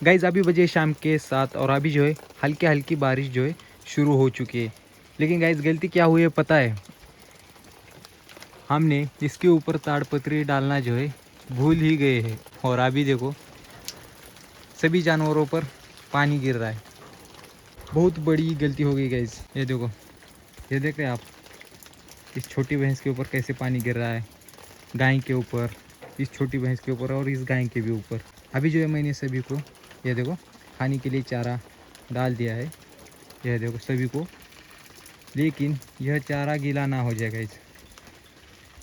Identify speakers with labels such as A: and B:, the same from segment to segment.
A: Guys अभी बजे शाम के 7 और अभी जो है हल्की हल्की बारिश जो है शुरू हो चुकी है। लेकिन गाइज गलती क्या हुई है पता है, हमने इसके ऊपर ताड़पत्री डालना जो है भूल ही गए हैं। और अभी देखो सभी जानवरों पर पानी गिर रहा है। बहुत बड़ी गलती हो गई गाइज। ये देखो, ये देख रहे हैं आप, इस छोटी भैंस के ऊपर कैसे पानी गिर रहा है, गाय के ऊपर, इस छोटी भैंस के ऊपर और इस गाय के भी ऊपर। अभी जो है मैंने सभी को ये देखो खाने के लिए चारा डाल दिया है, यह देखो सभी को। लेकिन यह चारा गीला ना हो जाएगा इस,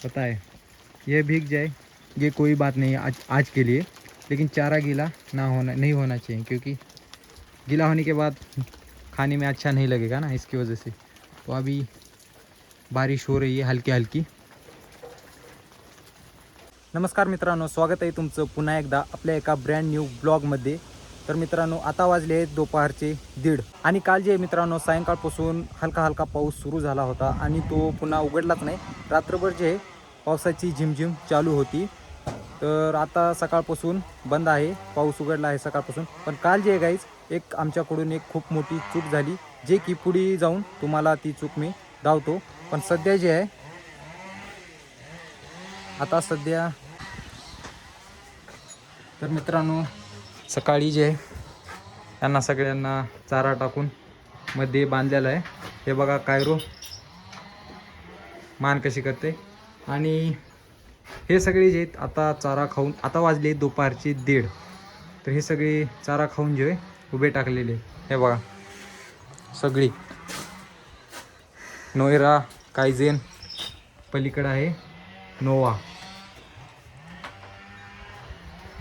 A: पता है, यह भीग जाए ये कोई बात नहीं है आज के लिए, लेकिन चारा गीला ना होना नहीं होना चाहिए, क्योंकि गीला होने के बाद खाने में अच्छा नहीं लगेगा ना, इसकी वजह से। तो अभी बारिश हो रही है हलकी हलकी। नमस्कार मित्रांनो, स्वागत आहे तुमचं पुन्हा एकदा आपल्या एका ब्रँड न्यू ब्लॉगमध्ये। तर मित्रांनो आता वाजले आहेत दुपारचे 1:30 आणि काल जे मित्रांनो सायंकाळपासून हलका हलका पाऊस सुरू झाला होता आणि तो पुन्हा उघडलाच नाही। रात्रभर जे पावसाची झिमझिम चालू होती, तर आता सकाळपासून बंद आहे, पाऊस उघडला आहे सकाळपासून। पण काल जे गाईज एक आमच्याकडून एक खूप मोठी चूक झाली, जे की पुढे जाऊन तुम्हाला ती चूक मी दावतो। पण सध्या जे आहे आता सध्या तर मित्रांनो सकाळी जे त्यांना सगळ्यांना चारा टाकून मध्ये बांधलेला आहे। हे बघा कायरो मान कशी करते। आणि हे सगळे जे आता चारा खाऊन, आता वाजले दुपारचे 1:30, तर हे सगळे चारा खाऊन जे उभे टाकलेले। हे बघा सगळी नोयरा, कायझेन, पलीकडे आहे नोवा,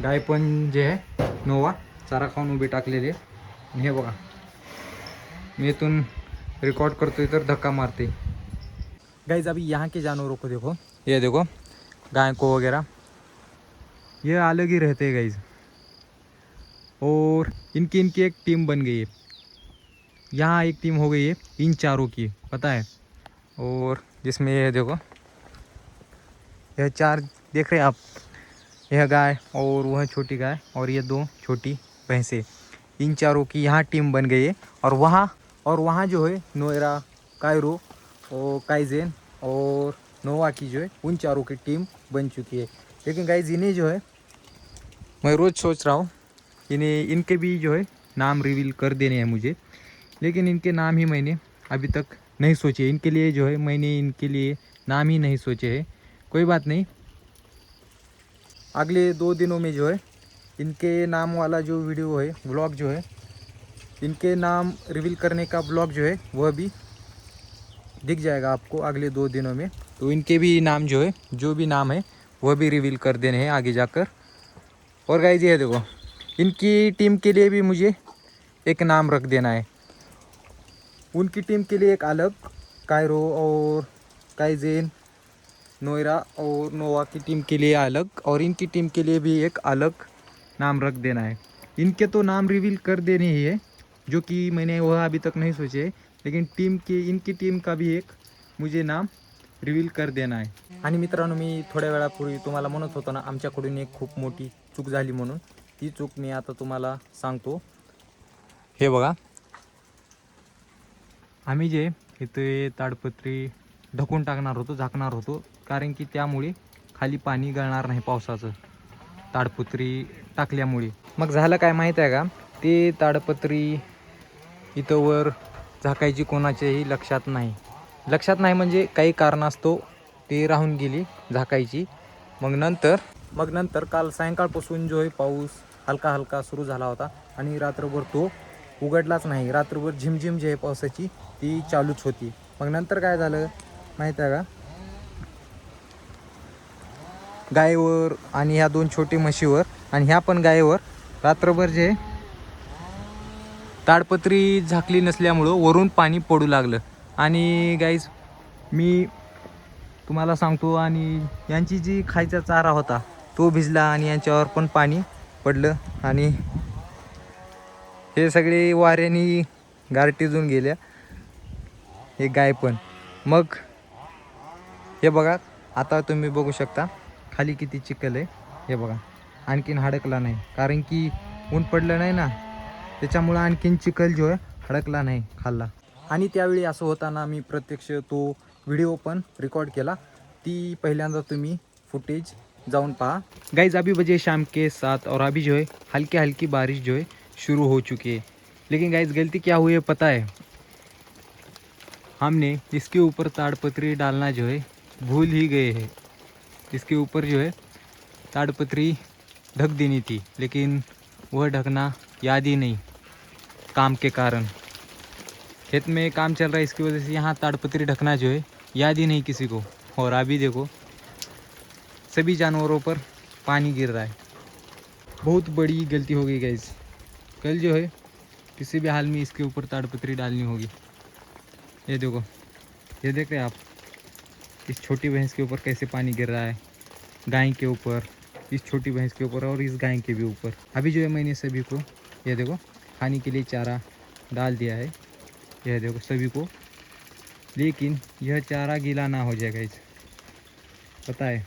A: गाय पण जे आहे नोवा चारा खाऊन उभे टाकलेले। हे बघा मैं इथून रिकॉर्ड करतोय तर धक्का मारते। गाइज अभी यहाँ के जानवरों को देखो, ये देखो गाय को वगैरह, ये अलग ही रहते हैं गाइज। और इनकी इनकी एक टीम बन गई है, यहाँ एक टीम हो गई है इन चारों की, पता है। और जिसमें ये देखो यह चार देख रहे हैं आप, यह गाय और वह छोटी गाय और ये 2 छोटी भैंसें, इन चारों की यहाँ टीम बन गई है। और वहाँ जो है नोएरा, कायरो और काइजेन और नोवा की जो है उन चारों की टीम बन चुकी है। लेकिन गाइज इन्हें जो है मैं रोज़ सोच रहा हूँ, इन्हें इनके भी जो है नाम रिवील कर देने हैं मुझे, लेकिन इनके नाम ही मैंने अभी तक नहीं सोचे। इनके लिए जो है मैंने इनके लिए नाम ही नहीं सोचे हैं। कोई बात नहीं, अगले 2 दिनों में जो है इनके नाम वाला जो वीडियो है, व्लॉग जो है, इनके नाम रिवील करने का ब्लॉग जो है वह भी दिख जाएगा आपको अगले 2 दिनों में। तो इनके भी नाम जो है, जो भी नाम है वह भी रिवील कर देने हैं आगे जाकर। और गाइस ये देखो इनकी टीम के लिए भी मुझे एक नाम रख देना है। उनकी टीम के लिए एक अलग, कायरो और काइजेन, नोएरा और नोवा की टीम के लिए अलग, और इनकी टीम के लिए भी एक अलग नाम रख देना है। इनके तो नाम रिवील कर देने ही है, जो कि मैंने वह अभी तक नहीं सोचे है, लेकिन इनकी टीम का भी एक मुझे नाम रिवील कर देना आहे। आणि मित्रांनो मी थोड्या वेळापूर्वी तुम्हाला म्हणत होतो ना, आमच्याकडून एक खूप मोठी चूक झाली म्हणून, ती चूक मी आता तुम्हाला सांगतो। हे बघा आम्ही जे इथे ताडपत्री ढकून टाकणार होतो, झाकणार होतो, कारण की त्यामुळे खाली पाणी गळणार नाही पावसाचं, ताडपत्री टाकल्यामुळे। मग झालं काय माहीत आहे का, ते ताडपत्री इथं वर झाकायची कोणाच्याही लक्षात नाही म्हणजे काही कारणास्तव ते राहून गेली झाकायची। मग नंतर काल सायंकाळपासून जो आहे पाऊस हलका हलका सुरू झाला होता आणि रात्रभर तो उघडलाच नाही। रात्रभर झिमझिम जी आहे पावसाची ती चालूच होती। मग नंतर काय झालं माहीत आहे का, गायीवर आणि ह्या 2 छोटी म्हशीवर आणि ह्या पण गायीवर रात्रभर जे ताडपत्री झाकली नसल्यामुळं वरून पाणी पडू लागलं। आणि गाईज मी तुम्हाला सांगतो, आणि यांची जी खायचा चारा होता तो भिजला आणि यांच्यावर पण पाणी पडलं आणि हे सगळे वाऱ्याने गारठीजून गेल्या, हे गाय पण। मग हे बघा आता तुम्ही बघू शकता खाली किती चिखल आहे, हे बघा आणखीन हडकला नाही, कारण की ऊन पडलं नाही ना, त्याच्यामुळं आणखीन चिखल जो आहे हडकला नाही खाल्ला. आणि त्यावेळी असं होताना मी प्रत्यक्ष तो व्हिडिओ पण रेकॉर्ड केला, ती पहिल्यांदा तुम्ही फुटेज जाऊन पहा. गाइस अभी बजे शाम के 7 और अभी जो है हल्की हल्की बारिश जो है शुरू हो चुकी है. लेकिन गाइस गलती क्या हुई है पता है, हमने इसके ऊपर ताड़पत्री डालना जो है भूल ही गए हैं. इसके ऊपर जो है ताड़पत्री ढक देनी थी, लेकिन वह ढकना याद ही नहीं काम के कारण. खेत में काम चल रहा है, इसकी वजह से यहाँ ताड़पत्री ढकना जो है याद ही नहीं किसी को. और अभी देखो सभी जानवरों पर पानी गिर रहा है. बहुत बड़ी गलती हो गई गाइस. कल जो है किसी भी हाल में इसके ऊपर ताड़पत्री डालनी होगी. ये देखो, ये देख रहे हैं आप, इस छोटी भैंस के ऊपर कैसे पानी गिर रहा है, गाय के ऊपर, इस छोटी भैंस के ऊपर और इस गाय के भी ऊपर. अभी जो है मैंने सभी को ये देखो खाने के लिए चारा डाल दिया है, यह देखो सभी को. लेकिन यह चारा गीला ना हो जाए गाइस, पता है,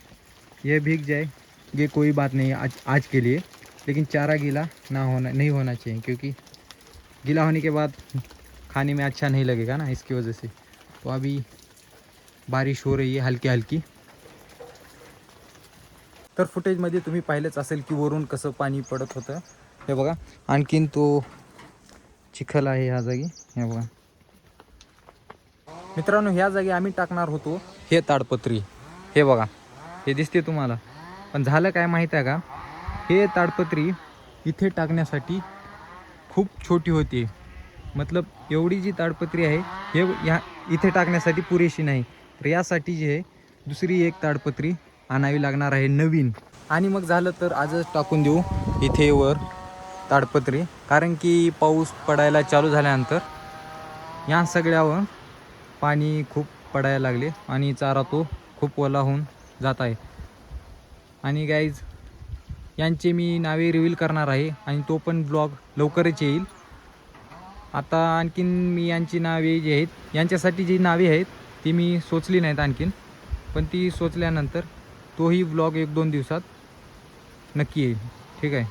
A: यह भीग जाए ये कोई बात नहीं आज के लिए, लेकिन चारा गीला नहीं होना चाहिए, क्योंकि गीला होने के बाद खाने में अच्छा नहीं लगेगा ना, इसकी वजह से. तो अभी बारिश हो रही है हलकी हलकी. तर फुटेजमध्ये तुम्ही पाहिलंच असेल की वरून कसं पाणी पडत होतं. हे बघा, आणखीन तो चिखल आहे ह्या जागी. हे बघा मित्रांनो, ह्या जागी आम्ही टाकणार होतो हे ताडपत्री. हे बघा, हे दिसते तुम्हाला. पण झालं काय माहीत आहे का, हे ताडपत्री इथे टाकण्यासाठी खूप छोटी होती. मतलब एवढी जी ताडपत्री आहे हे इथे टाकण्यासाठी पुरेशी नाही. तर यासाठी जे आहे दुसरी एक ताडपत्री आणावी लागणार आहे नवीन. आणि मग झालं तर आजच टाकून देऊ इथे वर ताडपत्री, कारण की पाऊस पडायला चालू झाल्यानंतर या सगळ्यावर पाणी खूप पडायला लागले आणि चारा तो खूप ओला होऊन जात आहे. आणि गाईज यांचे मी नावे रिव्हील करणार आहे आणि तो पण ब्लॉग लवकरच येईल. आता आणखीन मी यांची नावे जी आहेत, यांच्यासाठी जी नावे आहेत ती मी सोचली नाहीत आणखीन, पण ती सोचल्यानंतर तोही ब्लॉग 1-2 दिवसात नक्की येईल. ठीक आहे.